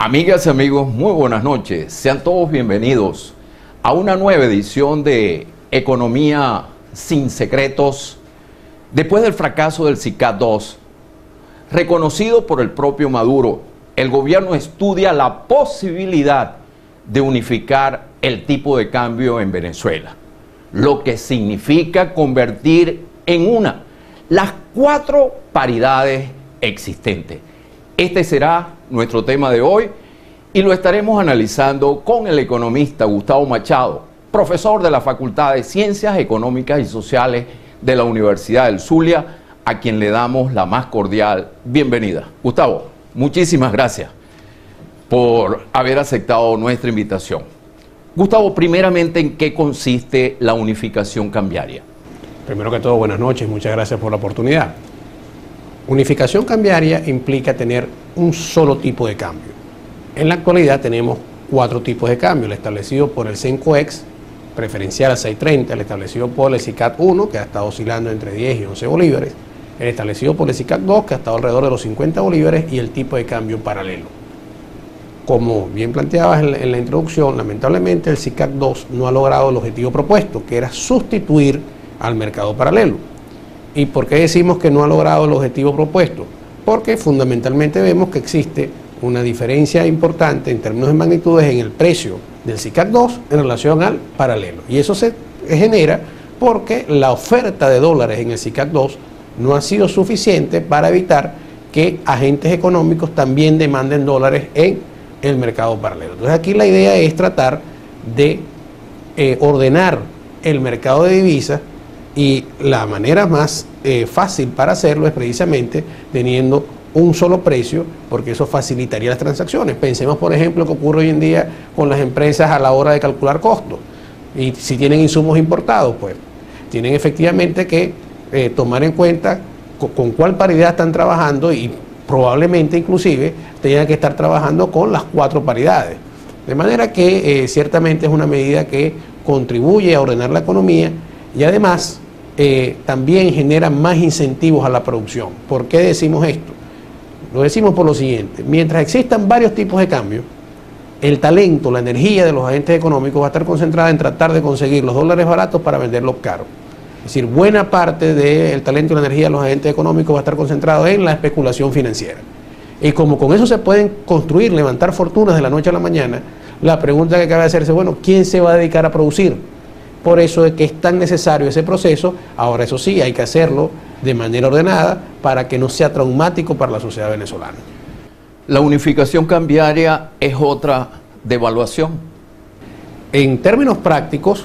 Amigas y amigos, muy buenas noches. Sean todos bienvenidos a una nueva edición de Economía sin Secretos. Después del fracaso del SICAD II, reconocido por el propio Maduro, el gobierno estudia la posibilidad de unificar el tipo de cambio en Venezuela, lo que significa convertir en una las 4 paridades existentes. Este será nuestro tema de hoy y lo estaremos analizando con el economista Gustavo Machado, profesor de la Facultad de Ciencias Económicas y Sociales de la Universidad del Zulia, a quien le damos la más cordial bienvenida. Gustavo, muchísimas gracias por haber aceptado nuestra invitación. Gustavo, primeramente, ¿en qué consiste la unificación cambiaria? Primero que todo, buenas noches, muchas gracias por la oportunidad. Unificación cambiaria implica tener un solo tipo de cambio. En la actualidad tenemos 4 tipos de cambio, el establecido por el CENCOEX, preferencial a 6.30, el establecido por el SICAD I, que ha estado oscilando entre 10 y 11 bolívares, el establecido por el SICAD II, que ha estado alrededor de los 50 bolívares, y el tipo de cambio paralelo. Como bien planteabas en la introducción, lamentablemente el SICAD II no ha logrado el objetivo propuesto, que era sustituir al mercado paralelo. ¿Y por qué decimos que no ha logrado el objetivo propuesto? Porque fundamentalmente vemos que existe una diferencia importante en términos de magnitudes en el precio del SICAD II en relación al paralelo. Y eso se genera porque la oferta de dólares en el SICAD II no ha sido suficiente para evitar que agentes económicos también demanden dólares en el mercado paralelo. Entonces aquí la idea es tratar de ordenar el mercado de divisas, y la manera más fácil para hacerlo es precisamente teniendo un solo precio, porque eso facilitaría las transacciones. Pensemos, por ejemplo, que ocurre hoy en día con las empresas a la hora de calcular costos. Y si tienen insumos importados, pues tienen efectivamente que tomar en cuenta con cuál paridad están trabajando, y probablemente inclusive tengan que estar trabajando con las 4 paridades. De manera que ciertamente es una medida que contribuye a ordenar la economía y además también genera más incentivos a la producción. ¿Por qué decimos esto? Lo decimos por lo siguiente: mientras existan varios tipos de cambio, el talento, la energía de los agentes económicos va a estar concentrada en tratar de conseguir los dólares baratos para venderlos caros. Es decir, buena parte del talento y la energía de los agentes económicos va a estar concentrado en la especulación financiera. Y como con eso se pueden construir, levantar fortunas de la noche a la mañana, la pregunta que cabe hacerse, bueno, ¿quién se va a dedicar a producir? Por eso es que es tan necesario ese proceso. Ahora, eso sí, hay que hacerlo de manera ordenada para que no sea traumático para la sociedad venezolana. La unificación cambiaria es otra devaluación. En términos prácticos,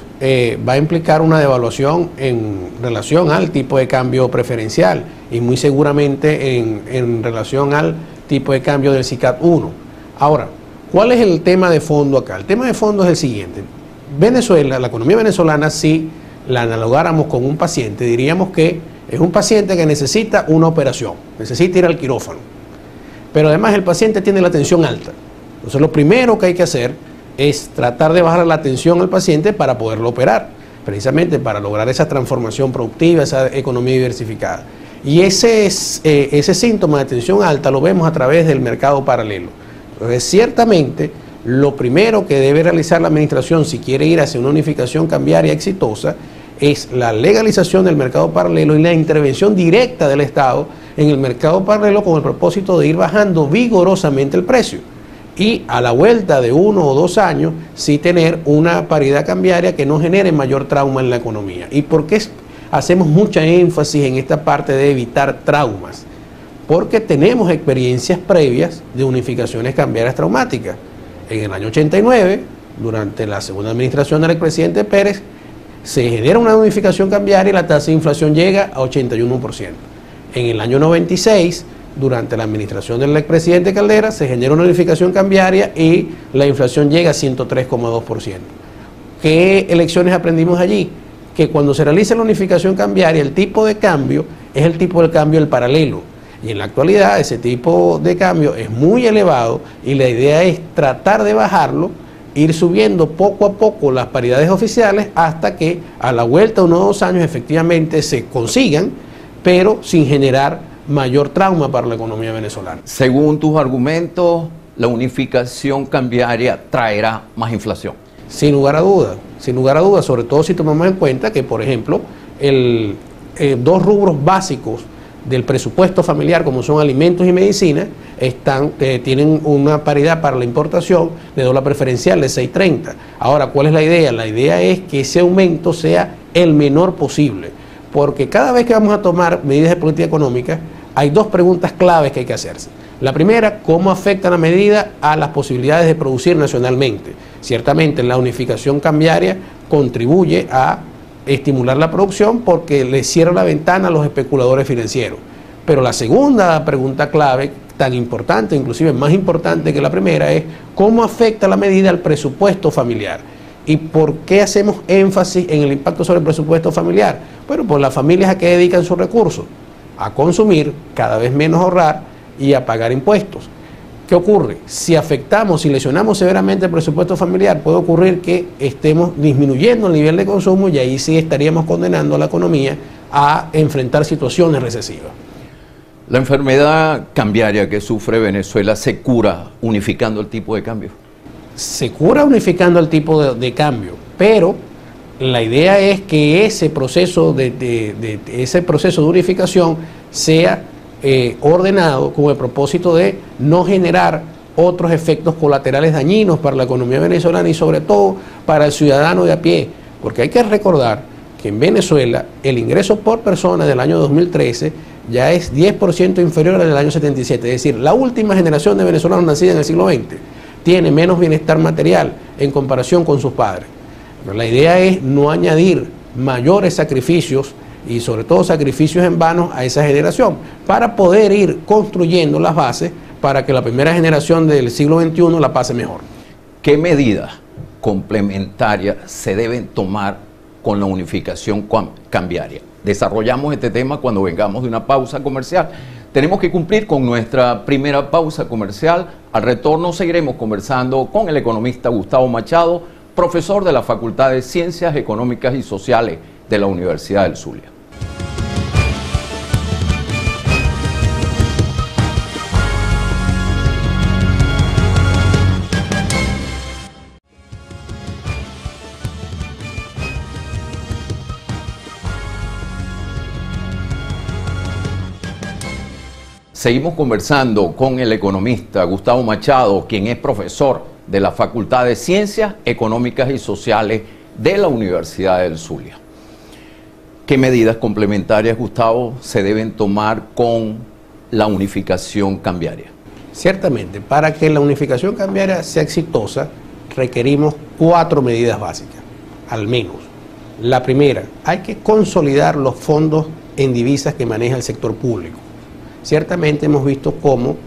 va a implicar una devaluación en relación al tipo de cambio preferencial y muy seguramente en relación al tipo de cambio del SICAD I. Ahora, ¿cuál es el tema de fondo acá? El tema de fondo es el siguiente. Venezuela, la economía venezolana, si la analogáramos con un paciente, diríamos que es un paciente que necesita una operación, necesita ir al quirófano, pero además el paciente tiene la tensión alta. Entonces lo primero que hay que hacer es tratar de bajar la tensión al paciente para poderlo operar, precisamente para lograr esa transformación productiva, esa economía diversificada. Y ese síntoma de tensión alta lo vemos a través del mercado paralelo. Entonces ciertamente lo primero que debe realizar la administración si quiere ir hacia una unificación cambiaria exitosa es la legalización del mercado paralelo y la intervención directa del Estado en el mercado paralelo con el propósito de ir bajando vigorosamente el precio. Y a la vuelta de 1 o 2 años, sí tener una paridad cambiaria que no genere mayor trauma en la economía. ¿Y por qué hacemos mucha énfasis en esta parte de evitar traumas? Porque tenemos experiencias previas de unificaciones cambiarias traumáticas. En el año 89, durante la segunda administración del expresidente Pérez, se genera una unificación cambiaria y la tasa de inflación llega a 81%. En el año 96, durante la administración del expresidente Caldera, se genera una unificación cambiaria y la inflación llega a 103,2%. ¿Qué lecciones aprendimos allí? Que cuando se realiza la unificación cambiaria, el tipo de cambio es el tipo de cambio del paralelo. Y en la actualidad ese tipo de cambio es muy elevado y la idea es tratar de bajarlo, ir subiendo poco a poco las paridades oficiales hasta que a la vuelta de 1 o 2 años efectivamente se consigan, pero sin generar mayor trauma para la economía venezolana. Según tus argumentos, la unificación cambiaria traerá más inflación. Sin lugar a dudas, sobre todo si tomamos en cuenta que, por ejemplo, dos rubros básicos del presupuesto familiar, como son alimentos y medicina, tienen una paridad para la importación de dólar preferencial de 6.30. Ahora, ¿cuál es la idea? La idea es que ese aumento sea el menor posible, porque cada vez que vamos a tomar medidas de política económica, hay dos preguntas claves que hay que hacerse. La primera, ¿cómo afecta la medida a las posibilidades de producir nacionalmente? Ciertamente, la unificación cambiaria contribuye a estimular la producción porque le cierra la ventana a los especuladores financieros. Pero la segunda pregunta clave, tan importante, inclusive más importante que la primera, es ¿cómo afecta la medida al presupuesto familiar? ¿Y por qué hacemos énfasis en el impacto sobre el presupuesto familiar? Bueno, pues las familias a qué dedican sus recursos, a consumir, cada vez menos ahorrar y a pagar impuestos. ¿Qué ocurre? Si afectamos, si lesionamos severamente el presupuesto familiar, puede ocurrir que estemos disminuyendo el nivel de consumo y ahí sí estaríamos condenando a la economía a enfrentar situaciones recesivas. ¿La enfermedad cambiaria que sufre Venezuela se cura unificando el tipo de cambio? Se cura unificando el tipo de cambio, pero la idea es que ese proceso de unificación sea ordenado con el propósito de no generar otros efectos colaterales dañinos para la economía venezolana y sobre todo para el ciudadano de a pie, porque hay que recordar que en Venezuela el ingreso por persona del año 2013 ya es 10% inferior al del año 77, es decir, la última generación de venezolanos nacida en el siglo XX tiene menos bienestar material en comparación con sus padres. Pero la idea es no añadir mayores sacrificios y sobre todo sacrificios en vano a esa generación, para poder ir construyendo las bases para que la primera generación del siglo XXI la pase mejor. ¿Qué medidas complementarias se deben tomar con la unificación cambiaria? Desarrollamos este tema cuando vengamos de una pausa comercial. Tenemos que cumplir con nuestra primera pausa comercial. Al retorno seguiremos conversando con el economista Gustavo Machado, profesor de la Facultad de Ciencias Económicas y Sociales de la Universidad del Zulia. Seguimos conversando con el economista Gustavo Machado, quien es profesor de la Facultad de Ciencias Económicas y Sociales de la Universidad del Zulia. ¿Qué medidas complementarias, Gustavo, se deben tomar con la unificación cambiaria? Ciertamente, para que la unificación cambiaria sea exitosa, requerimos 4 medidas básicas, al menos. La primera, hay que consolidar los fondos en divisas que maneja el sector público. Ciertamente hemos visto cómo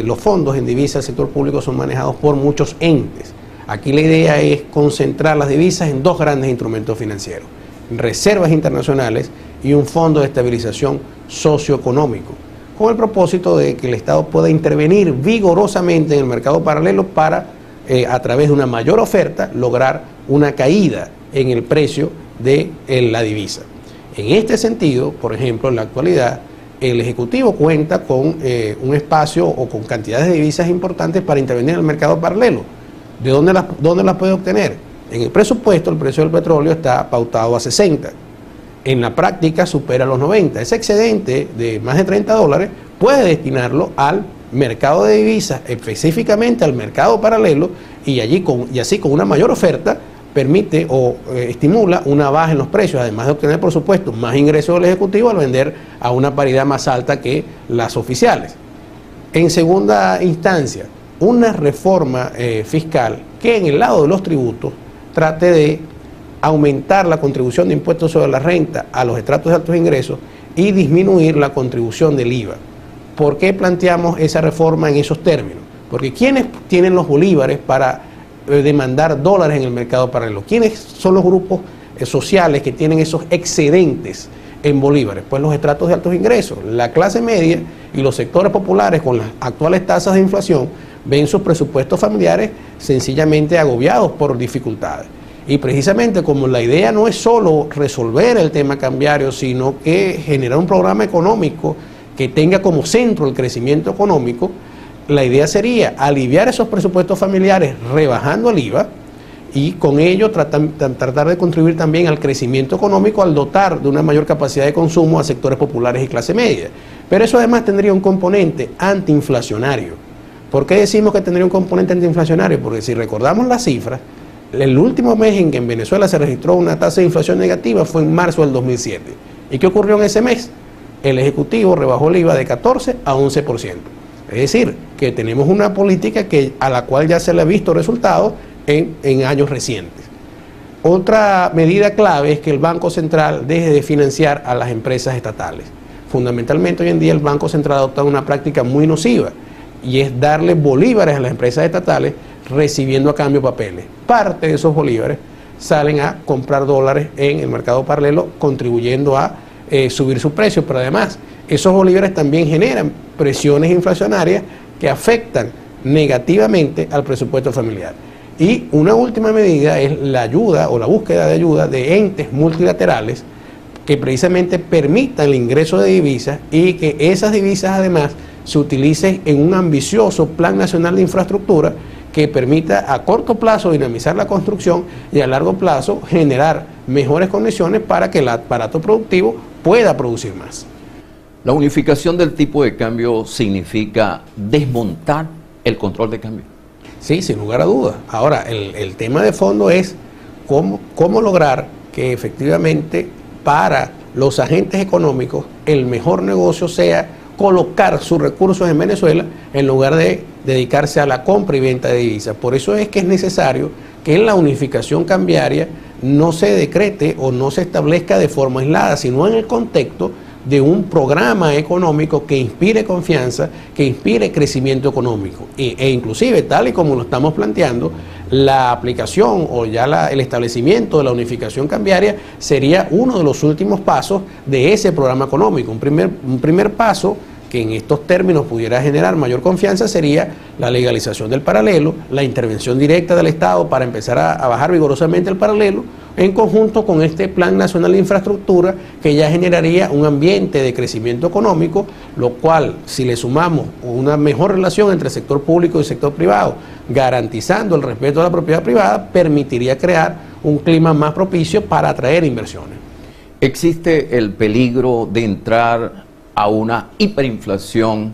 los fondos en divisas del sector público son manejados por muchos entes. Aquí la idea es concentrar las divisas en 2 grandes instrumentos financieros: reservas internacionales y un fondo de estabilización socioeconómico, con el propósito de que el Estado pueda intervenir vigorosamente en el mercado paralelo para, a través de una mayor oferta, lograr una caída en el precio de la divisa. En este sentido, por ejemplo, en la actualidad, el Ejecutivo cuenta con un espacio o con cantidades de divisas importantes para intervenir en el mercado paralelo. ¿De dónde las puede obtener? En el presupuesto, el precio del petróleo está pautado a 60. En la práctica supera los 90. Ese excedente de más de $30 puede destinarlo al mercado de divisas, específicamente al mercado paralelo, y así con una mayor oferta permite o estimula una baja en los precios, además de obtener, por supuesto, más ingresos del Ejecutivo al vender a una paridad más alta que las oficiales. En segunda instancia, una reforma fiscal que en el lado de los tributos trate de aumentar la contribución de impuestos sobre la renta a los estratos de altos ingresos y disminuir la contribución del IVA. ¿Por qué planteamos esa reforma en esos términos? Porque ¿quiénes tienen los bolívares para demandar dólares en el mercado paralelo? ¿Quiénes son los grupos sociales que tienen esos excedentes en bolívares? Pues los estratos de altos ingresos, la clase media y los sectores populares con las actuales tasas de inflación ven sus presupuestos familiares sencillamente agobiados por dificultades. Y precisamente como la idea no es solo resolver el tema cambiario, sino que generar un programa económico que tenga como centro el crecimiento económico, la idea sería aliviar esos presupuestos familiares rebajando el IVA y con ello tratar de contribuir también al crecimiento económico al dotar de una mayor capacidad de consumo a sectores populares y clase media. Pero eso además tendría un componente antiinflacionario. ¿Por qué decimos que tendría un componente antiinflacionario? Porque si recordamos las cifras, el último mes en que en Venezuela se registró una tasa de inflación negativa fue en marzo del 2007. ¿Y qué ocurrió en ese mes? El Ejecutivo rebajó el IVA de 14 a 11%. Es decir, que tenemos una política a la cual ya se le ha visto resultados en años recientes. Otra medida clave es que el Banco Central deje de financiar a las empresas estatales. Fundamentalmente hoy en día el Banco Central ha adoptado una práctica muy nociva y es darle bolívares a las empresas estatales recibiendo a cambio papeles. Parte de esos bolívares salen a comprar dólares en el mercado paralelo, contribuyendo a subir su precio, pero además esos bolívares también generan presiones inflacionarias que afectan negativamente al presupuesto familiar. Y una última medida es la ayuda o la búsqueda de ayuda de entes multilaterales que precisamente permitan el ingreso de divisas y que esas divisas además se utilicen en un ambicioso Plan Nacional de Infraestructura que permita a corto plazo dinamizar la construcción y a largo plazo generar mejores condiciones para que el aparato productivo pueda producir más. La unificación del tipo de cambio significa desmontar el control de cambio. Sí, sin lugar a dudas. Ahora, el tema de fondo es cómo lograr que efectivamente para los agentes económicos el mejor negocio sea colocar sus recursos en Venezuela en lugar de dedicarse a la compra y venta de divisas. Por eso es que es necesario que en la unificación cambiaria no se decrete o no se establezca de forma aislada, sino en el contexto de un programa económico que inspire confianza, que inspire crecimiento económico. E inclusive, tal y como lo estamos planteando, la aplicación o ya el establecimiento de la unificación cambiaria sería uno de los últimos pasos de ese programa económico. Un primer paso que en estos términos pudiera generar mayor confianza sería la legalización del paralelo, la intervención directa del Estado para empezar a bajar vigorosamente el paralelo, en conjunto con este Plan Nacional de Infraestructura que ya generaría un ambiente de crecimiento económico, lo cual, si le sumamos una mejor relación entre sector público y sector privado, garantizando el respeto a la propiedad privada, permitiría crear un clima más propicio para atraer inversiones. ¿Existe el peligro de entrar a una hiperinflación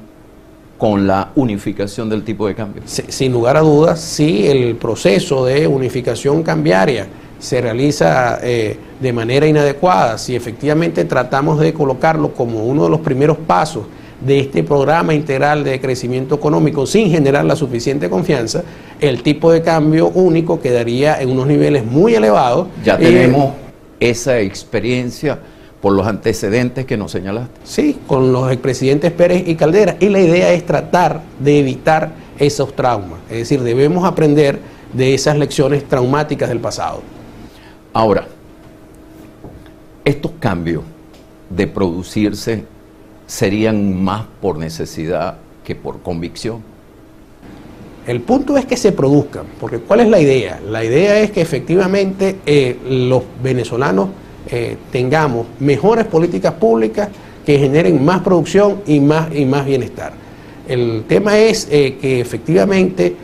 con la unificación del tipo de cambio? Sin lugar a dudas, sí, el proceso de unificación cambiaria se realiza de manera inadecuada, si efectivamente tratamos de colocarlo como uno de los primeros pasos de este programa integral de crecimiento económico sin generar la suficiente confianza, el tipo de cambio único quedaría en unos niveles muy elevados. Ya tenemos esa experiencia por los antecedentes que nos señalaste. Sí, con los expresidentes Pérez y Caldera, y la idea es tratar de evitar esos traumas, es decir, debemos aprender de esas lecciones traumáticas del pasado. Ahora, estos cambios de producirse serían más por necesidad que por convicción. El punto es que se produzcan, porque ¿cuál es la idea? La idea es que efectivamente los venezolanos tengamos mejores políticas públicas que generen más producción y más bienestar. El tema es que efectivamente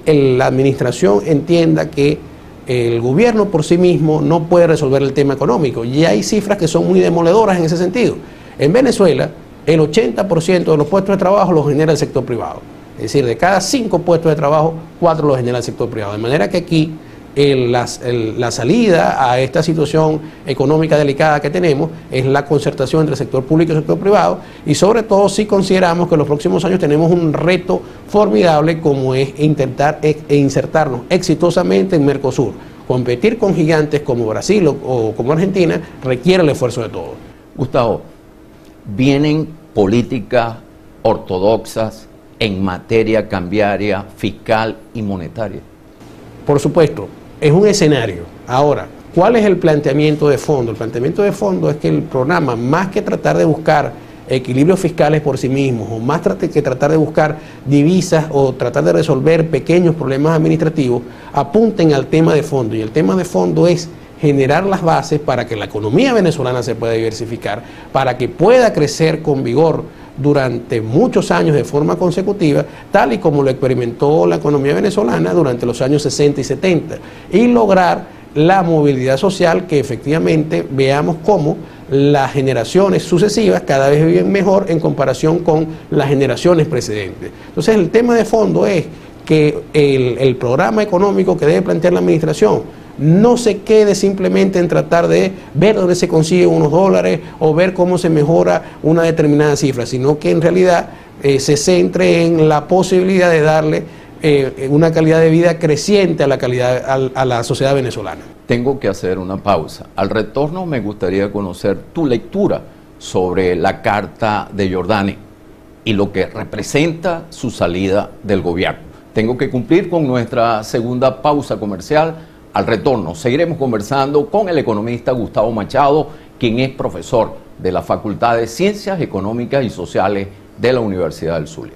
la administración entienda que el gobierno por sí mismo no puede resolver el tema económico, y hay cifras que son muy demoledoras en ese sentido. En Venezuela, el 80% de los puestos de trabajo los genera el sector privado. Es decir, de cada 5 puestos de trabajo, 4 los genera el sector privado. De manera que aquí la salida a esta situación económica delicada que tenemos es la concertación entre el sector público y el sector privado, y sobre todo si consideramos que en los próximos años tenemos un reto formidable como es intentar insertarnos exitosamente en Mercosur. Competir con gigantes como Brasil o como Argentina requiere el esfuerzo de todos. Gustavo, ¿vienen políticas ortodoxas en materia cambiaria, fiscal y monetaria? Por supuesto, es un escenario. Ahora, ¿cuál es el planteamiento de fondo? El planteamiento de fondo es que el programa, más que tratar de buscar equilibrios fiscales por sí mismos, o más que tratar de buscar divisas o tratar de resolver pequeños problemas administrativos, apunten al tema de fondo. Y el tema de fondo es generar las bases para que la economía venezolana se pueda diversificar, para que pueda crecer con vigor durante muchos años de forma consecutiva, tal y como lo experimentó la economía venezolana durante los años 60 y 70, y lograr la movilidad social, que efectivamente veamos cómo las generaciones sucesivas cada vez viven mejor en comparación con las generaciones precedentes. Entonces el tema de fondo es que el programa económico que debe plantear la administración no se quede simplemente en tratar de ver dónde se consiguen unos dólares o ver cómo se mejora una determinada cifra, sino que en realidad se centre en la posibilidad de darle una calidad de vida creciente a la sociedad venezolana. Tengo que hacer una pausa. Al retorno me gustaría conocer tu lectura sobre la Carta de Jordani y lo que representa su salida del gobierno. Tengo que cumplir con nuestra segunda pausa comercial. Al retorno seguiremos conversando con el economista Gustavo Machado, quien es profesor de la Facultad de Ciencias Económicas y Sociales de la Universidad del Zulia.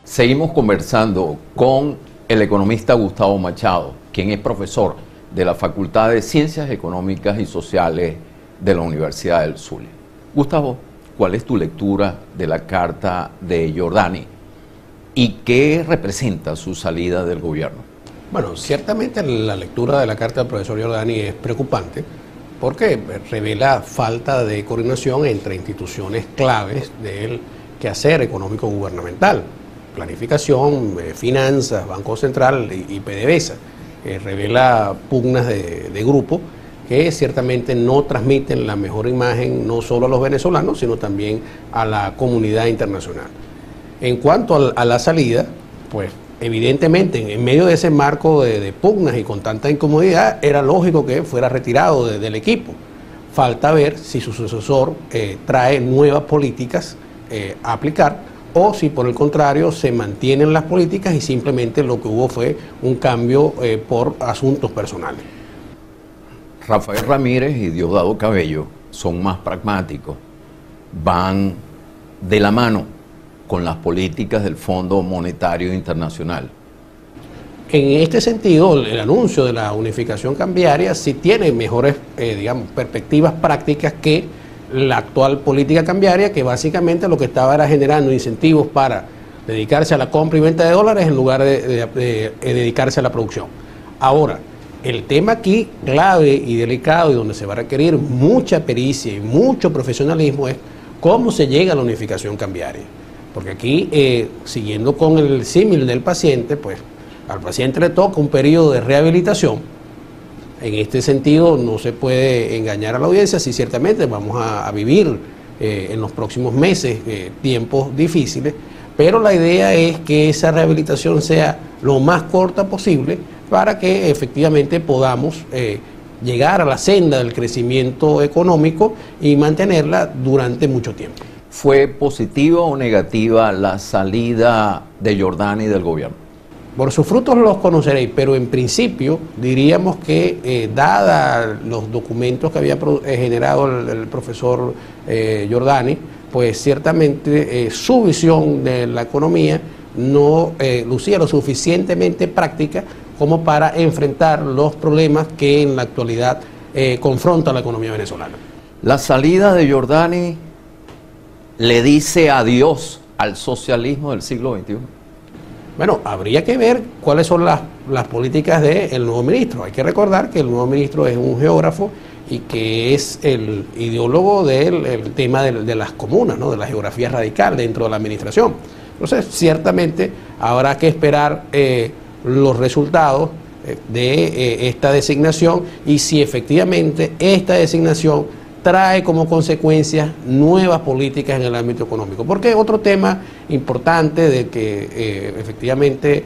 Seguimos conversando con el economista Gustavo Machado, quien es profesor de la Facultad de Ciencias Económicas y Sociales de la Universidad del Zulia. Gustavo, ¿cuál es tu lectura de la Carta de Jordani y qué representa su salida del gobierno? Bueno, ciertamente la lectura de la carta del profesor Jordani es preocupante porque revela falta de coordinación entre instituciones claves del quehacer económico gubernamental. Planificación, finanzas, Banco Central y PDVSA. Revela pugnas de grupo que ciertamente no transmiten la mejor imagen no solo a los venezolanos, sino también a la comunidad internacional. En cuanto a la salida, pues evidentemente en medio de ese marco de pugnas y con tanta incomodidad, era lógico que fuera retirado del equipo. Falta ver si su sucesor trae nuevas políticas a aplicar, o si por el contrario se mantienen las políticas y simplemente lo que hubo fue un cambio por asuntos personales. Rafael Ramírez y Diosdado Cabello son más pragmáticos, van de la mano con las políticas del Fondo Monetario Internacional. En este sentido, el anuncio de la unificación cambiaria sí tiene mejores perspectivas prácticas que la actual política cambiaria, que básicamente lo que estaba era generando incentivos para dedicarse a la compra y venta de dólares en lugar de dedicarse a la producción. Ahora, el tema aquí clave y delicado y donde se va a requerir mucha pericia y mucho profesionalismo es cómo se llega a la unificación cambiaria. Porque aquí, siguiendo con el símil del paciente, pues al paciente le toca un periodo de rehabilitación. En este sentido no se puede engañar a la audiencia, si ciertamente vamos a vivir en los próximos meses tiempos difíciles, pero la idea es que esa rehabilitación sea lo más corta posible para que efectivamente podamos llegar a la senda del crecimiento económico y mantenerla durante mucho tiempo. ¿Fue positiva o negativa la salida de Jordani del gobierno? Por sus frutos los conoceréis, pero en principio diríamos que dada los documentos que había generado el profesor Jordani, pues ciertamente su visión de la economía no lucía lo suficientemente práctica como para enfrentar los problemas que en la actualidad confronta la economía venezolana. La salida de Jordani le dice adiós al socialismo del siglo XXI. Bueno, habría que ver cuáles son las políticas del nuevo ministro. Hay que recordar que el nuevo ministro es un geógrafo y que es el ideólogo del tema de las comunas, ¿no? De la geografía radical dentro de la administración. Entonces, ciertamente habrá que esperar los resultados de esta designación y si efectivamente esta designación trae como consecuencia nuevas políticas en el ámbito económico. Porque otro tema importante de que efectivamente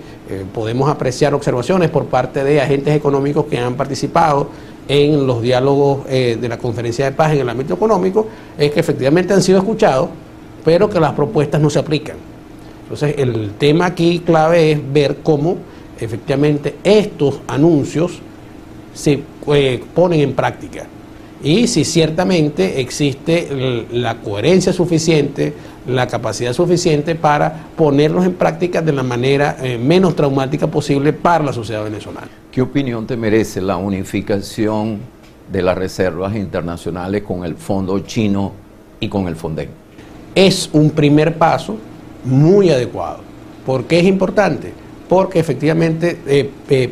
podemos apreciar observaciones por parte de agentes económicos que han participado en los diálogos de la Conferencia de Paz en el ámbito económico, es que efectivamente han sido escuchados, pero que las propuestas no se aplican. Entonces, el tema aquí clave es ver cómo efectivamente estos anuncios se ponen en práctica. y si ciertamente existe la coherencia suficiente, la capacidad suficiente para ponerlos en práctica de la manera menos traumática posible para la sociedad venezolana. ¿Qué opinión te merece la unificación de las reservas internacionales con el Fondo Chino y con el Fonden? Es un primer paso muy adecuado. ¿Por qué es importante? Porque efectivamente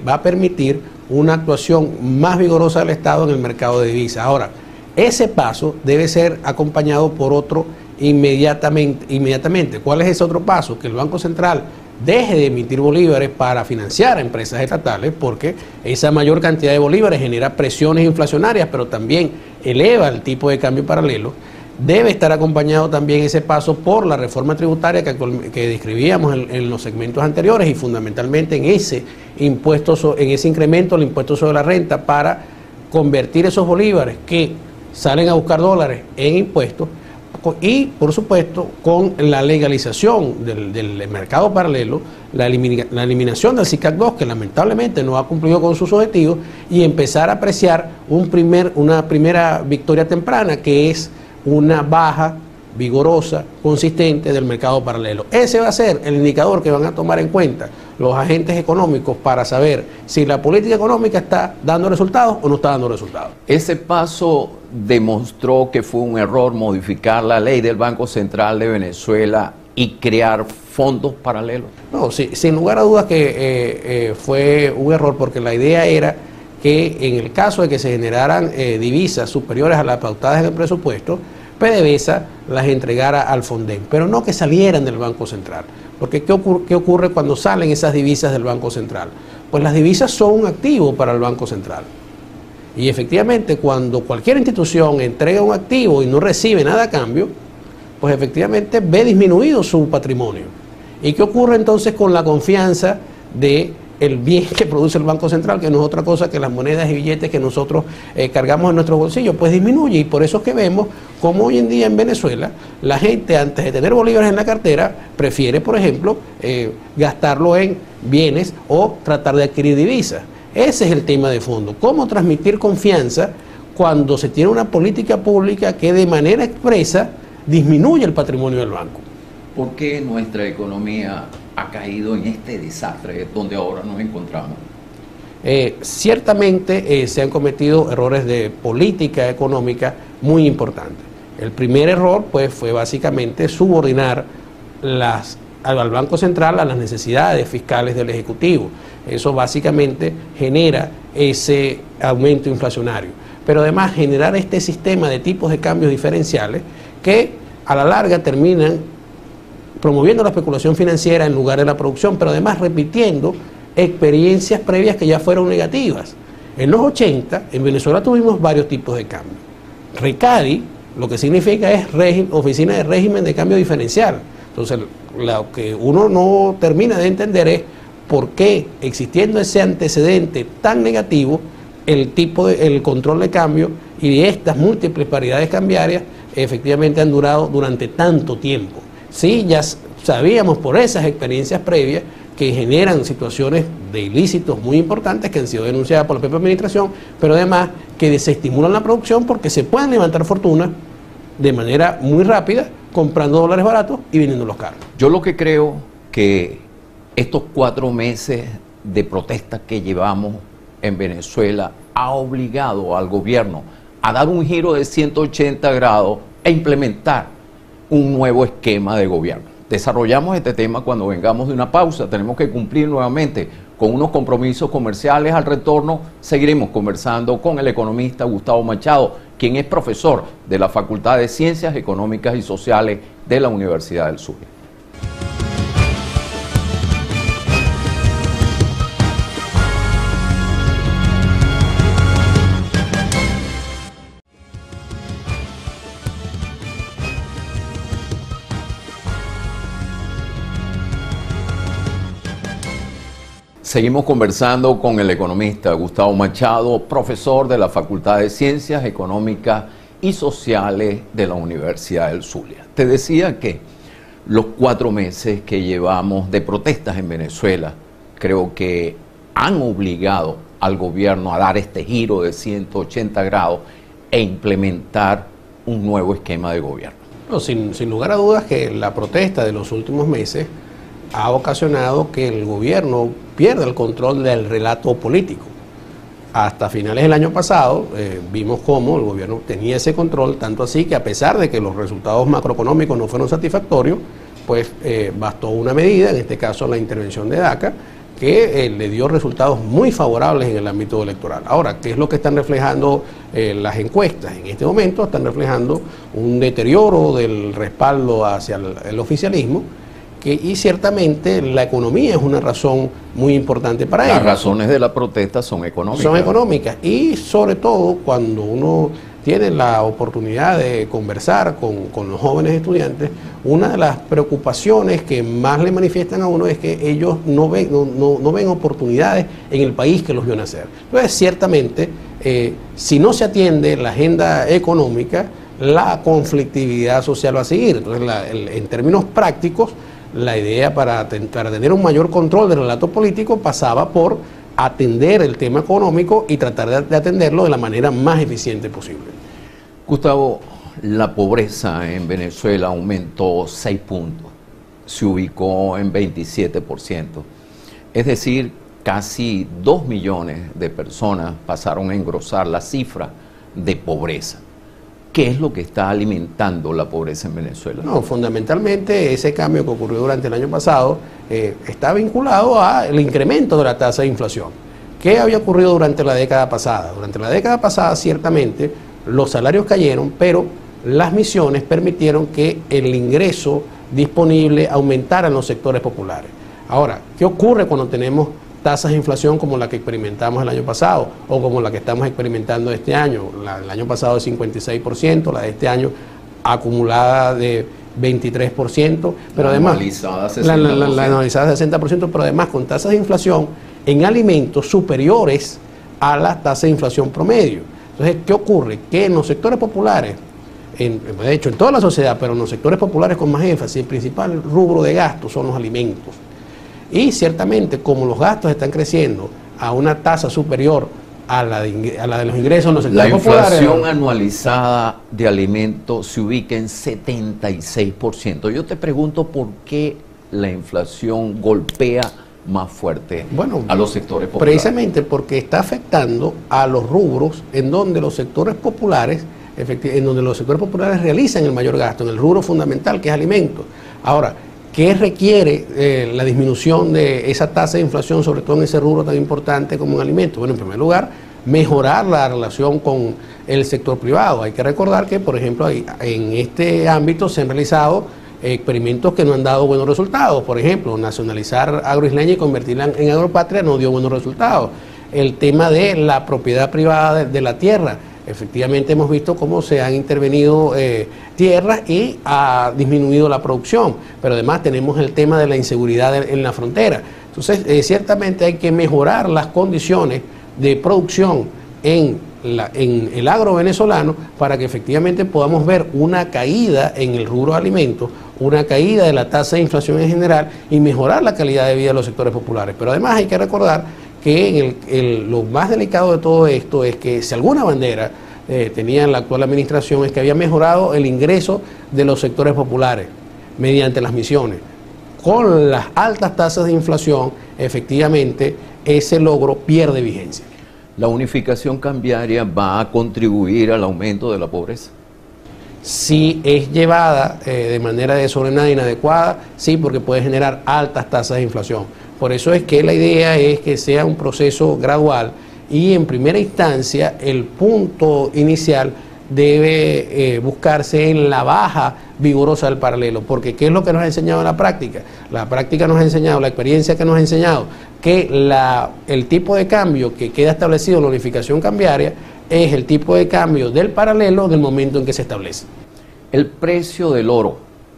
va a permitir una actuación más vigorosa del Estado en el mercado de divisas. Ahora, ese paso debe ser acompañado por otro inmediatamente. ¿Cuál es ese otro paso? Que el Banco Central deje de emitir bolívares para financiar a empresas estatales, porque esa mayor cantidad de bolívares genera presiones inflacionarias, pero también eleva el tipo de cambio paralelo. Debe estar acompañado también ese paso por la reforma tributaria que describíamos en los segmentos anteriores, y fundamentalmente en ese impuesto, en ese incremento del impuesto sobre la renta, para convertir esos bolívares que salen a buscar dólares en impuestos, y por supuesto con la legalización del mercado paralelo, la eliminación del SICAD 2, que lamentablemente no ha cumplido con sus objetivos, y empezar a apreciar una primera victoria temprana, que es una baja vigorosa, consistente del mercado paralelo. Ese va a ser el indicador que van a tomar en cuenta los agentes económicos para saber si la política económica está dando resultados o no está dando resultados. Ese paso demostró que fue un error modificar la ley del Banco Central de Venezuela y crear fondos paralelos. No, sí, sin lugar a dudas que fue un error, porque la idea era que en el caso de que se generaran divisas superiores a las pautadas en el presupuesto, PDVSA las entregara al Fonden, pero no que salieran del Banco Central. Porque ¿qué ocurre cuando salen esas divisas del Banco Central? Pues las divisas son un activo para el Banco Central. Y efectivamente, cuando cualquier institución entrega un activo y no recibe nada a cambio, pues efectivamente ve disminuido su patrimonio. ¿Y qué ocurre entonces con la confianza de el bien que produce el Banco Central, que no es otra cosa que las monedas y billetes que nosotros cargamos en nuestros bolsillos? Pues disminuye, y por eso es que vemos como hoy en día en Venezuela la gente, antes de tener bolívares en la cartera, prefiere, por ejemplo, gastarlo en bienes o tratar de adquirir divisas. Ese es el tema de fondo: cómo transmitir confianza cuando se tiene una política pública que de manera expresa disminuye el patrimonio del banco. ¿Por qué nuestra economía ha caído en este desastre donde ahora nos encontramos? Ciertamente se han cometido errores de política económica muy importantes. El primer error, pues, fue básicamente subordinar al Banco Central a las necesidades fiscales del Ejecutivo. Eso básicamente genera ese aumento inflacionario. Pero además generar este sistema de tipos de cambios diferenciales que a la larga terminan promoviendo la especulación financiera en lugar de la producción, pero además repitiendo experiencias previas que ya fueron negativas. En los 80, en Venezuela tuvimos varios tipos de cambio. RECADI, lo que significa es Oficina de Régimen de Cambio Diferencial. Entonces, lo que uno no termina de entender es por qué, existiendo ese antecedente tan negativo, el control de cambio y estas múltiples paridades cambiarias efectivamente han durado durante tanto tiempo. Sí, ya sabíamos por esas experiencias previas que generan situaciones de ilícitos muy importantes que han sido denunciadas por la propia administración, pero además que desestimulan la producción porque se pueden levantar fortunas de manera muy rápida comprando dólares baratos y vendiéndolos caros. Yo lo que creo que estos 4 meses de protesta que llevamos en Venezuela ha obligado al gobierno a dar un giro de 180 grados e implementar un nuevo esquema de gobierno. Desarrollamos este tema cuando vengamos de una pausa. Tenemos que cumplir nuevamente con unos compromisos comerciales. Al retorno seguiremos conversando con el economista Gustavo Machado, quien es profesor de la Facultad de Ciencias Económicas y Sociales de la Universidad del Zulia. Seguimos conversando con el economista Gustavo Machado, profesor de la Facultad de Ciencias Económicas y Sociales de la Universidad del Zulia. Te decía que los 4 meses que llevamos de protestas en Venezuela creo que han obligado al gobierno a dar este giro de 180 grados e implementar un nuevo esquema de gobierno? No, sin lugar a dudas que la protesta de los últimos meses ha ocasionado que el gobierno pierda el control del relato político. Hasta finales del año pasado vimos cómo el gobierno tenía ese control, tanto así que a pesar de que los resultados macroeconómicos no fueron satisfactorios, pues bastó una medida, en este caso la intervención de DACA, que le dio resultados muy favorables en el ámbito electoral. Ahora, ¿qué es lo que están reflejando las encuestas? En este momento están reflejando un deterioro del respaldo hacia el oficialismo, y ciertamente la economía es una razón muy importante para ello. Las razones de la protesta son económicas. Son económicas, y sobre todo cuando uno tiene la oportunidad de conversar con los jóvenes estudiantes, una de las preocupaciones que más le manifiestan a uno es que ellos no ven oportunidades en el país que los vio nacer. Entonces, ciertamente, si no se atiende la agenda económica, la conflictividad social va a seguir. Entonces, en términos prácticos, la idea para tener un mayor control del relato político pasaba por atender el tema económico y tratar de atenderlo de la manera más eficiente posible. Gustavo, la pobreza en Venezuela aumentó 6 puntos, se ubicó en 27%, es decir, casi 2 millones de personas pasaron a engrosar la cifra de pobreza. ¿Qué es lo que está alimentando la pobreza en Venezuela? No, fundamentalmente ese cambio que ocurrió durante el año pasado está vinculado al incremento de la tasa de inflación. ¿Qué había ocurrido durante la década pasada? Durante la década pasada, ciertamente, los salarios cayeron, pero las misiones permitieron que el ingreso disponible aumentara en los sectores populares. Ahora, ¿qué ocurre cuando tenemos tasas de inflación como la que experimentamos el año pasado o como la que estamos experimentando este año? El año pasado de 56%, la de este año acumulada de 23%, pero además la anualizada de 60%, pero además con tasas de inflación en alimentos superiores a la tasa de inflación promedio. Entonces, ¿qué ocurre? Que en los sectores populares, de hecho en toda la sociedad, pero en los sectores populares con más énfasis, el principal rubro de gasto son los alimentos. Y ciertamente, como los gastos están creciendo a una tasa superior a la de los ingresos en los sectores populares. La inflación anualizada de alimentos se ubica en 76%. Yo te pregunto por qué la inflación golpea más fuerte a los sectores populares. Precisamente porque está afectando a los rubros en donde los sectores populares, realizan el mayor gasto, en el rubro fundamental que es alimentos. Ahora, ¿qué requiere la disminución de esa tasa de inflación, sobre todo en ese rubro tan importante como en alimentos? Bueno, en primer lugar, mejorar la relación con el sector privado. Hay que recordar que, por ejemplo, en este ámbito se han realizado experimentos que no han dado buenos resultados. Por ejemplo, nacionalizar Agroisleña y convertirla en Agropatria no dio buenos resultados. El tema de la propiedad privada de la tierra. Efectivamente hemos visto cómo se han intervenido tierras y ha disminuido la producción, pero además tenemos el tema de la inseguridad en la frontera. Entonces, ciertamente hay que mejorar las condiciones de producción en el agro venezolano para que efectivamente podamos ver una caída en el rubro de alimentos, una caída de la tasa de inflación en general y mejorar la calidad de vida de los sectores populares. Pero además hay que recordar que lo más delicado de todo esto es que si alguna bandera tenía la actual administración es que había mejorado el ingreso de los sectores populares mediante las misiones. Con las altas tasas de inflación, efectivamente, ese logro pierde vigencia. ¿La unificación cambiaria va a contribuir al aumento de la pobreza? Si es llevada de manera desordenada e inadecuada, sí, porque puede generar altas tasas de inflación. Por eso es que la idea es que sea un proceso gradual y en primera instancia el punto inicial debe buscarse en la baja vigorosa del paralelo, porque ¿qué es lo que nos ha enseñado la práctica? La práctica nos ha enseñado, la experiencia que nos ha enseñado, que el tipo de cambio que queda establecido en la unificación cambiaria es el tipo de cambio del paralelo del momento en que se establece. El precio del oro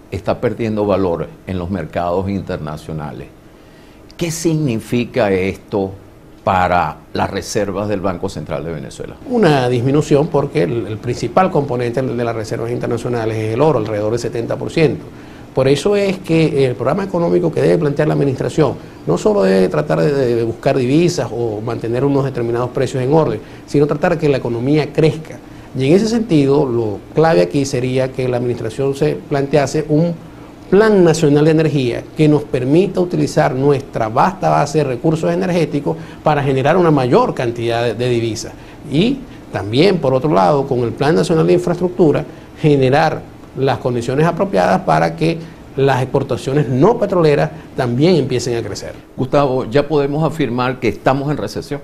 está perdiendo valor en los mercados internacionales. ¿Qué significa esto para las reservas del Banco Central de Venezuela? Una disminución porque el principal componente de las reservas internacionales es el oro, alrededor del 70%. Por eso es que el programa económico que debe plantear la administración no solo debe tratar de buscar divisas o mantener unos determinados precios en orden, sino tratar de que la economía crezca. Y en ese sentido, lo clave aquí sería que la administración se plantease un Plan Nacional de Energía que nos permita utilizar nuestra vasta base de recursos energéticos para generar una mayor cantidad de divisas. Y también, por otro lado, con el Plan Nacional de Infraestructura, generar las condiciones apropiadas para que las exportaciones no petroleras también empiecen a crecer. Gustavo, ¿ya podemos afirmar que estamos en recesión?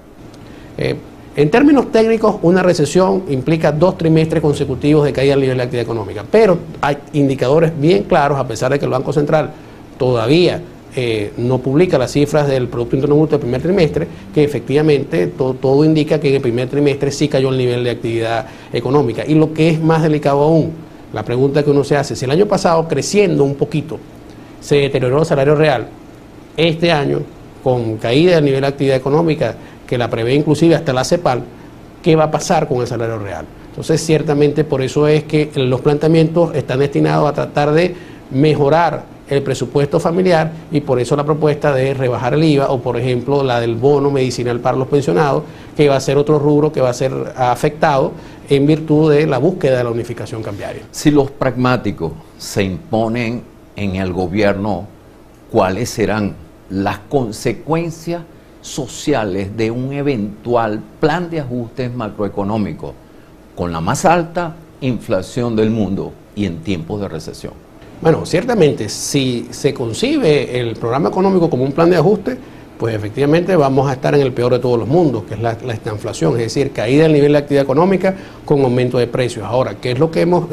En términos técnicos, una recesión implica 2 trimestres consecutivos de caída del nivel de actividad económica, pero hay indicadores bien claros, a pesar de que el Banco Central todavía no publica las cifras del Producto Interno Bruto del primer trimestre, que efectivamente todo indica que en el primer trimestre sí cayó el nivel de actividad económica. Y lo que es más delicado aún, la pregunta que uno se hace, si el año pasado, creciendo un poquito, se deterioró el salario real, este año, con caída del nivel de actividad económica, que la prevé inclusive hasta la CEPAL, ¿qué va a pasar con el salario real? Entonces, ciertamente por eso es que los planteamientos están destinados a tratar de mejorar el presupuesto familiar, y por eso la propuesta de rebajar el IVA, o por ejemplo la del bono medicinal para los pensionados, que va a ser otro rubro que va a ser afectado en virtud de la búsqueda de la unificación cambiaria. Si los pragmáticos se imponen en el gobierno, ¿cuáles serán las consecuencias sociales de un eventual plan de ajustes macroeconómicos con la más alta inflación del mundo y en tiempos de recesión? Bueno, ciertamente, si se concibe el programa económico como un plan de ajuste, pues efectivamente vamos a estar en el peor de todos los mundos, que es la estanflación, es decir, caída del nivel de actividad económica con aumento de precios. Ahora, ¿qué es lo que hemos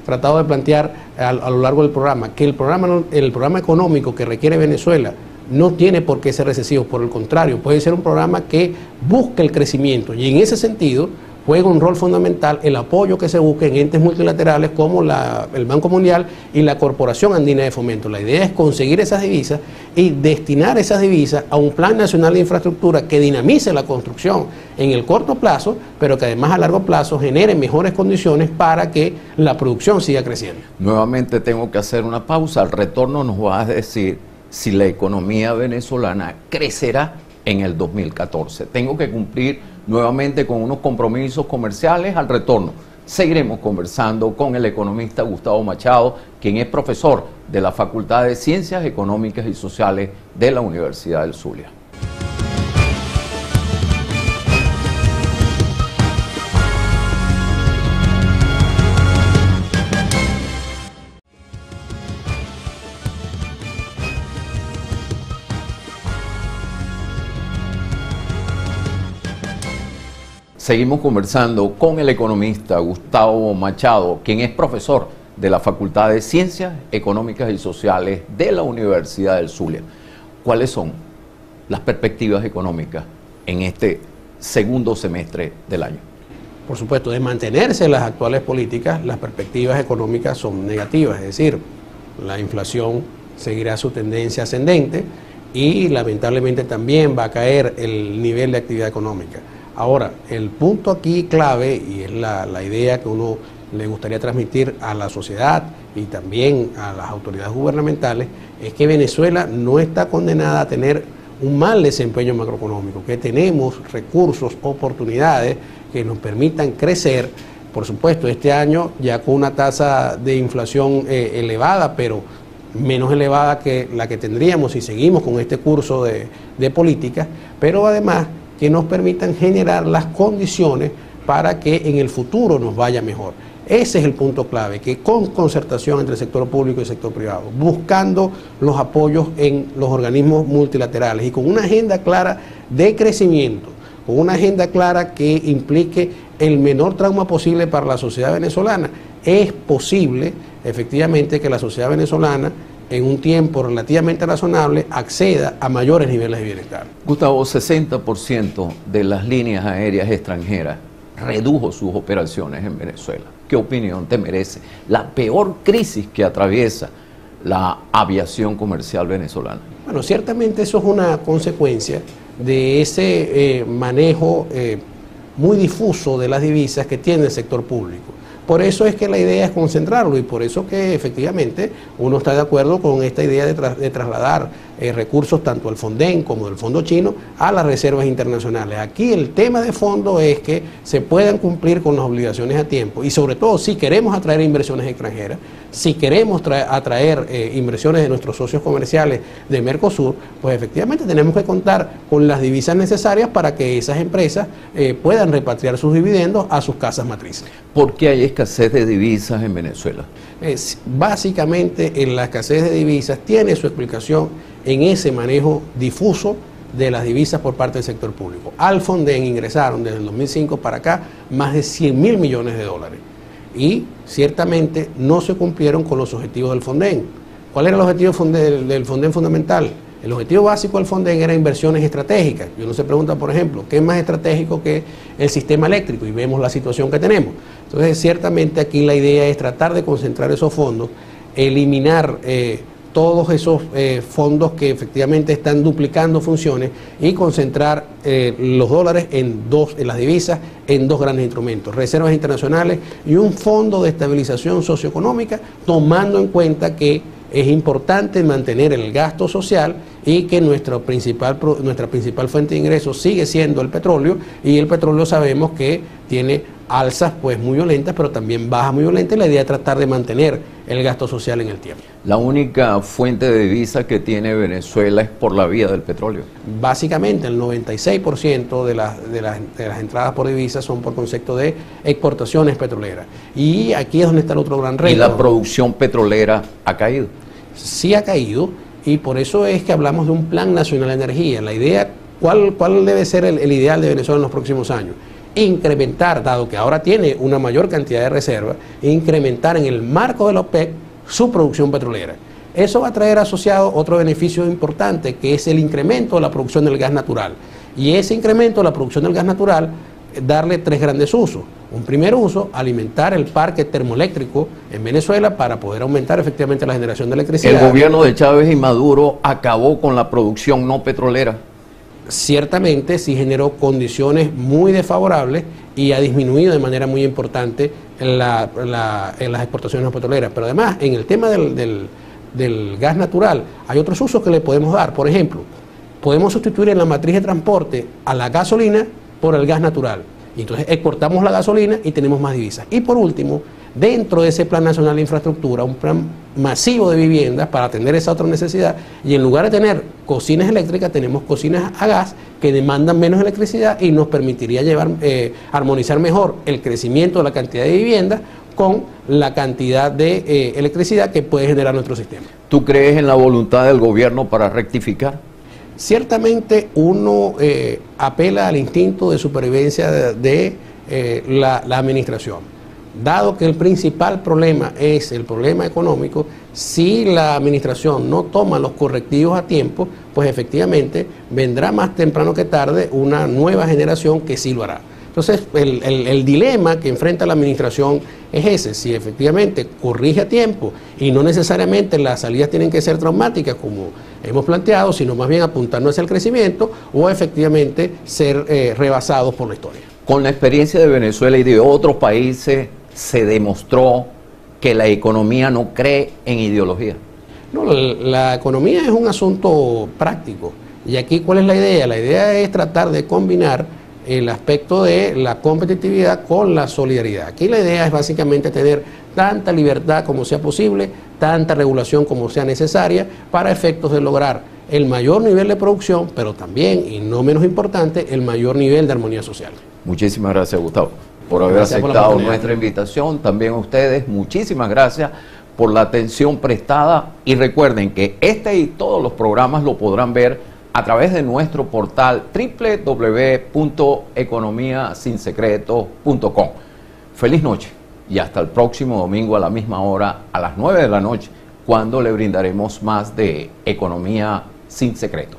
tratado de plantear a lo largo del programa? Que el programa económico que requiere Venezuela no tiene por qué ser recesivo, por el contrario, puede ser un programa que busque el crecimiento, y en ese sentido juega un rol fundamental el apoyo que se busque en entes multilaterales como el Banco Mundial y la Corporación Andina de Fomento. La idea es conseguir esas divisas y destinar esas divisas a un Plan Nacional de Infraestructura que dinamice la construcción en el corto plazo, pero que además a largo plazo genere mejores condiciones para que la producción siga creciendo. Nuevamente tengo que hacer una pausa. Al retorno nos va a decir si la economía venezolana crecerá en el 2014. Tengo que cumplir nuevamente con unos compromisos comerciales. Al retorno seguiremos conversando con el economista Gustavo Machado, quien es profesor de la Facultad de Ciencias Económicas y Sociales de la Universidad del Zulia. Seguimos conversando con el economista Gustavo Machado, quien es profesor de la Facultad de Ciencias Económicas y Sociales de la Universidad del Zulia. ¿Cuáles son las perspectivas económicas en este segundo semestre del año? Por supuesto, de mantenerse las actuales políticas, las perspectivas económicas son negativas, es decir, la inflación seguirá su tendencia ascendente y lamentablemente también va a caer el nivel de actividad económica. Ahora, el punto aquí clave, y es la idea que uno le gustaría transmitir a la sociedad y también a las autoridades gubernamentales, es que Venezuela no está condenada a tener un mal desempeño macroeconómico, que tenemos recursos, oportunidades que nos permitan crecer. Por supuesto, este año ya con una tasa de inflación elevada, pero menos elevada que la que tendríamos si seguimos con este curso de políticas, pero además que nos permitan generar las condiciones para que en el futuro nos vaya mejor. Ese es el punto clave, que con concertación entre el sector público y el sector privado, buscando los apoyos en los organismos multilaterales y con una agenda clara de crecimiento, con una agenda clara que implique el menor trauma posible para la sociedad venezolana, es posible efectivamente que la sociedad venezolana en un tiempo relativamente razonable acceda a mayores niveles de bienestar. Gustavo, 60% de las líneas aéreas extranjeras redujo sus operaciones en Venezuela. ¿Qué opinión te merece la peor crisis que atraviesa la aviación comercial venezolana? Bueno, ciertamente eso es una consecuencia de ese manejo muy difuso de las divisas que tiene el sector público. Por eso es que la idea es concentrarlo y por eso que efectivamente uno está de acuerdo con esta idea de trasladar recursos tanto del Fonden como del Fondo Chino a las reservas internacionales. Aquí el tema de fondo es que se puedan cumplir con las obligaciones a tiempo y sobre todo si queremos atraer inversiones extranjeras, si queremos atraer inversiones de nuestros socios comerciales de Mercosur, pues efectivamente tenemos que contar con las divisas necesarias para que esas empresas puedan repatriar sus dividendos a sus casas matrices. ¿Por qué hay escasez de divisas en Venezuela? Básicamente la escasez de divisas tiene su explicación en ese manejo difuso de las divisas por parte del sector público. Al Fonden ingresaron desde el 2005 para acá más de 100.000 millones de dólares y ciertamente no se cumplieron con los objetivos del Fonden. ¿Cuál era el objetivo del Fonden fundamental? El objetivo básico del Fonden era inversiones estratégicas. Y uno se pregunta, por ejemplo, ¿qué es más estratégico que el sistema eléctrico? Y vemos la situación que tenemos. Entonces, ciertamente aquí la idea es tratar de concentrar esos fondos, eliminar todos esos fondos que efectivamente están duplicando funciones y concentrar los dólares en las divisas, en dos grandes instrumentos, reservas internacionales y un fondo de estabilización socioeconómica, tomando en cuenta que es importante mantener el gasto social y que nuestra principal fuente de ingresos sigue siendo el petróleo, y el petróleo sabemos que tiene alzas pues muy violentas, pero también bajas muy violentas, y la idea es tratar de mantener el gasto social en el tiempo. La única fuente de divisas que tiene Venezuela es por la vía del petróleo. Básicamente el 96% de las entradas por divisas son por concepto de exportaciones petroleras. Y aquí es donde está el otro gran reto. ¿Y la producción petrolera ha caído? Sí ha caído, y por eso es que hablamos de un Plan Nacional de Energía. La idea, ¿cuál debe ser el ideal de Venezuela en los próximos años? Incrementar, dado que ahora tiene una mayor cantidad de reservas, incrementar en el marco de la OPEC su producción petrolera. Eso va a traer asociado otro beneficio importante, que es el incremento de la producción del gas natural. Y ese incremento de la producción del gas natural, darle tres grandes usos. Un primer uso, alimentar el parque termoeléctrico en Venezuela para poder aumentar efectivamente la generación de electricidad. El gobierno de Chávez y Maduro acabó con la producción no petrolera. Ciertamente sí generó condiciones muy desfavorables y ha disminuido de manera muy importante en las exportaciones no petroleras. Pero además, en el tema del gas natural, hay otros usos que le podemos dar. Por ejemplo, podemos sustituir en la matriz de transporte a la gasolina por el gas natural. Y entonces exportamos la gasolina y tenemos más divisas. Y por último, dentro de ese Plan Nacional de Infraestructura, un plan masivo de viviendas para atender esa otra necesidad, y en lugar de tener cocinas eléctricas, tenemos cocinas a gas que demandan menos electricidad y nos permitiría armonizar mejor el crecimiento de la cantidad de viviendas con la cantidad de electricidad que puede generar nuestro sistema. ¿Tú crees en la voluntad del gobierno para rectificar? Ciertamente uno apela al instinto de supervivencia de la administración. Dado que el principal problema es el problema económico, si la administración no toma los correctivos a tiempo, pues efectivamente vendrá más temprano que tarde una nueva generación que sí lo hará. Entonces, el dilema que enfrenta la administración es ese: si efectivamente corrige a tiempo y no necesariamente las salidas tienen que ser traumáticas como hemos planteado, sino más bien apuntarnos hacia el crecimiento, o efectivamente ser rebasados por la historia. Con la experiencia de Venezuela y de otros países, se demostró que la economía no cree en ideología. No, la economía es un asunto práctico. Y aquí, ¿cuál es la idea? La idea es tratar de combinar el aspecto de la competitividad con la solidaridad. Aquí la idea es básicamente tener tanta libertad como sea posible, tanta regulación como sea necesaria, para efectos de lograr el mayor nivel de producción, pero también, y no menos importante, el mayor nivel de armonía social. Muchísimas gracias, Gustavo, por haber aceptado nuestra invitación. También a ustedes, muchísimas gracias por la atención prestada, y recuerden que este y todos los programas lo podrán ver a través de nuestro portal www.economiasinsecretos.com. Feliz noche y hasta el próximo domingo a la misma hora, a las 9 de la noche, cuando le brindaremos más de Economía sin Secretos.